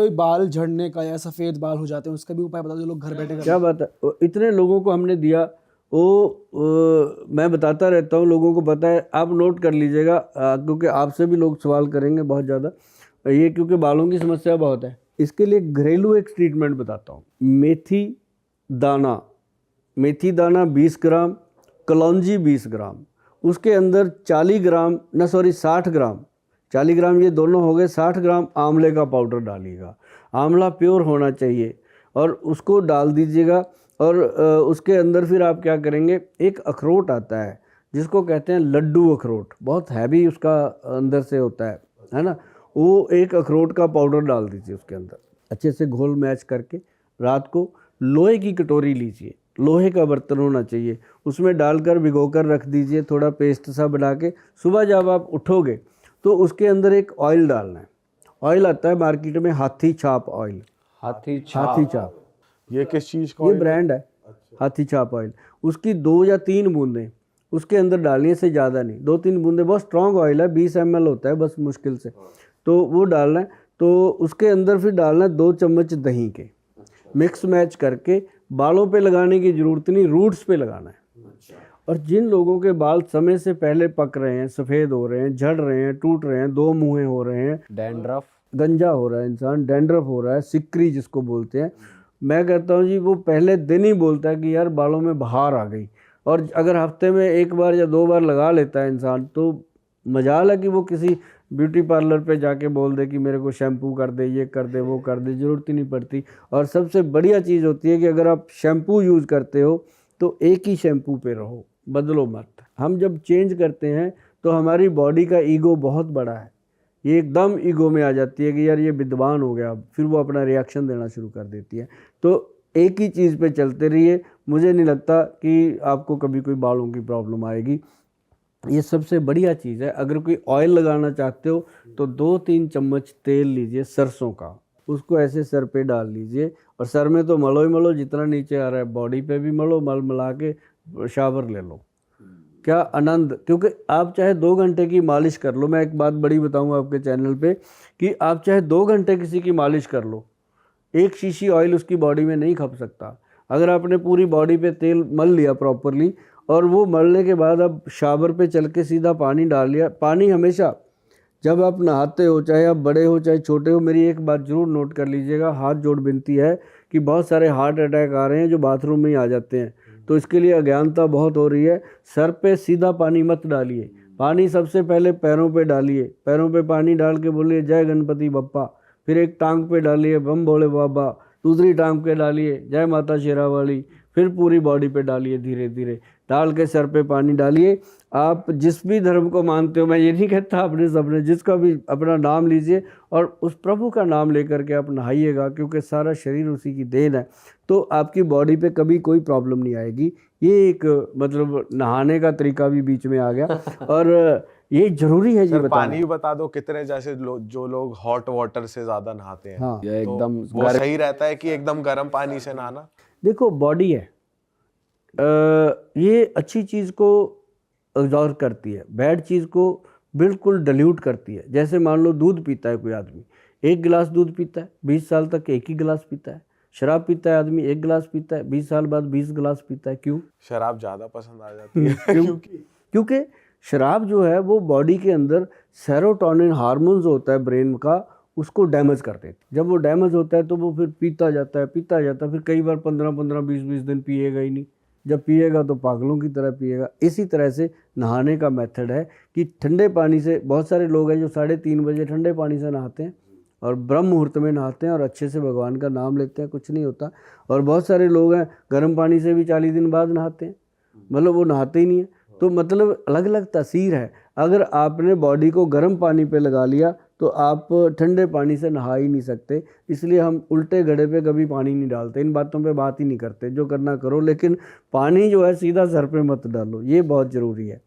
कोई बाल झड़ने का या सफ़ेद बाल हो जाते हैं उसका भी उपाय बता दो, जो लोग घर बैठे क्या बात है, इतने लोगों को हमने दिया। मैं बताता रहता हूँ, लोगों को पता है, आप नोट कर लीजिएगा, क्योंकि आपसे भी लोग सवाल करेंगे बहुत ज़्यादा ये, क्योंकि बालों की समस्या बहुत है। इसके लिए घरेलू एक ट्रीटमेंट बताता हूँ। मेथी दाना 20 ग्राम, कलौंजी 20 ग्राम, उसके अंदर 60 ग्राम, 40 ग्राम ये दोनों हो गए, 60 ग्राम आंवले का पाउडर डालिएगा। आंवला प्योर होना चाहिए और उसको डाल दीजिएगा। और उसके अंदर फिर आप क्या करेंगे, एक अखरोट आता है जिसको कहते हैं लड्डू अखरोट, बहुत हैवी उसका अंदर से होता है ना, वो एक अखरोट का पाउडर डाल दीजिए उसके अंदर, अच्छे से घोल मैच करके रात को लोहे की कटोरी लीजिए, लोहे का बर्तन होना चाहिए, उसमें डालकर भिगोकर रख दीजिए, थोड़ा पेस्ट सा बना के। सुबह जब आप उठोगे तो उसके अंदर एक ऑयल डालना है। ऑयल आता है मार्केट में, हाथी छाप ऑयल। हाथी छाप ये किस चीज़ का? ये ब्रांड है। हाथी छाप ऑयल, उसकी 2 या 3 बूंदें उसके अंदर डालने से ज़्यादा नहीं, 2-3 बूंदें, बहुत स्ट्रॉन्ग ऑयल है, 20 ml होता है बस मुश्किल से, तो वो डालना है। तो उसके अंदर फिर डालना है 2 चम्मच दही के, मिक्स मैच करके। बालों पे लगाने की ज़रूरत नहीं, रूट्स पे लगाना है। और जिन लोगों के बाल समय से पहले पक रहे हैं, सफ़ेद हो रहे हैं, झड़ रहे हैं, टूट रहे हैं, 2 मुँहे हो रहे हैं, डैंड्रफ, गंजा हो रहा है इंसान, डैंड्रफ हो रहा है, सिक्री जिसको बोलते हैं, मैं कहता हूँ जी वो पहले दिन ही बोलता है कि यार बालों में बहार आ गई। और अगर हफ्ते में 1 बार या 2 बार लगा लेता है इंसान तो मजाल है कि वो किसी ब्यूटी पार्लर पे जाके बोल दे कि मेरे को शैम्पू कर दे, ये कर दे, वो कर दे, ज़रूरत ही नहीं पड़ती। और सबसे बढ़िया चीज़ होती है कि अगर आप शैम्पू यूज़ करते हो तो एक ही शैम्पू पे रहो, बदलो मत। हम जब चेंज करते हैं तो हमारी बॉडी का ईगो बहुत बड़ा है, ये एकदम ईगो में आ जाती है कि यार ये विद्वान हो गया, फिर वो अपना रिएक्शन देना शुरू कर देती है। तो एक ही चीज़ पे चलते रहिए, मुझे नहीं लगता कि आपको कभी कोई बालों की प्रॉब्लम आएगी। ये सबसे बढ़िया चीज़ है। अगर कोई ऑयल लगाना चाहते हो तो 2-3 चम्मच तेल लीजिए सरसों का, उसको ऐसे सर पे डाल लीजिए, और सर में तो मलो ही मलो, जितना नीचे आ रहा है बॉडी पे भी मलो, मल मिला के शावर ले लो, क्या आनंद। क्योंकि आप चाहे 2 घंटे की मालिश कर लो, मैं एक बात बड़ी बताऊंगा आपके चैनल पे कि आप चाहे 2 घंटे किसी की मालिश कर लो, 1 शीशी ऑयल उसकी बॉडी में नहीं खप सकता। अगर आपने पूरी बॉडी पे तेल मल लिया प्रॉपरली, और वो मलने के बाद अब शावर पे चल के सीधा पानी डाल लिया। पानी हमेशा जब आप नहाते हो, चाहे आप बड़े हो चाहे छोटे हो, मेरी एक बात ज़रूर नोट कर लीजिएगा, हाथ जोड़ विनती है कि बहुत सारे हार्ट अटैक आ रहे हैं जो बाथरूम में ही आ जाते हैं, तो इसके लिए अज्ञानता बहुत हो रही है। सर पे सीधा पानी मत डालिए, पानी सबसे पहले पैरों पे डालिए, पैरों पे पानी डाल के बोलिए जय गणपति बप्पा, फिर एक टांग पे डालिए बम भोले बाबा, दूसरी टांग पे डालिए जय माता शेरावाली, फिर पूरी बॉडी पे डालिए, धीरे धीरे डाल के सर पे पानी डालिए। आप जिस भी धर्म को मानते हो, मैं ये नहीं कहता अपने सबने, जिसका भी अपना नाम लीजिए और उस प्रभु का नाम लेकर के आप नहाइएगा, क्योंकि सारा शरीर उसी की देन है, तो आपकी बॉडी पे कभी कोई प्रॉब्लम नहीं आएगी। ये एक मतलब नहाने का तरीका भी बीच में आ गया और ये जरूरी है जी बताना। पानी भी बता दो कितने, जैसे जो लोग हॉट वाटर से ज्यादा नहाते हैं, हाँ, तो एकदम वो सही रहता है कि एकदम गर्म पानी से नहाना? देखो बॉडी है, ये अच्छी चीज़ को एब्जॉर्व करती है, बैड चीज़ को बिल्कुल डिल्यूट करती है। जैसे मान लो दूध पीता है कोई आदमी, 1 गिलास दूध पीता है, 20 साल तक 1 ही गिलास पीता है। शराब पीता है आदमी, 1 गिलास पीता है, 20 साल बाद 20 गिलास पीता है। क्यों? शराब ज्यादा पसंद आ जाती है क्योंकि शराब जो है वो बॉडी के अंदर सेरोटोनिन हार्मोन्स होता है ब्रेन का, उसको डैमेज कर देती है। जब वो डैमेज होता है तो वो फिर पीता जाता है, फिर कई बार 15-15, 20-20 दिन पिएगा ही नहीं। जब पिएगा तो पागलों की तरह पिएगा। इसी तरह से नहाने का मेथड है कि ठंडे पानी से, बहुत सारे लोग हैं जो 3:30 बजे ठंडे पानी से नहाते हैं और ब्रह्म मुहूर्त में नहाते हैं और अच्छे से भगवान का नाम लेते हैं, कुछ नहीं होता। और बहुत सारे लोग हैं गर्म पानी से भी 40 दिन बाद नहाते हैं, मतलब वो नहाते ही नहीं है। तो मतलब अलग अलग तासीर है। अगर आपने बॉडी को गर्म पानी पे लगा लिया तो आप ठंडे पानी से नहा ही नहीं सकते। इसलिए हम उल्टे घड़े पे कभी पानी नहीं डालते, इन बातों पे बात ही नहीं करते। जो करना करो, लेकिन पानी जो है सीधा सर पे मत डालो, ये बहुत ज़रूरी है।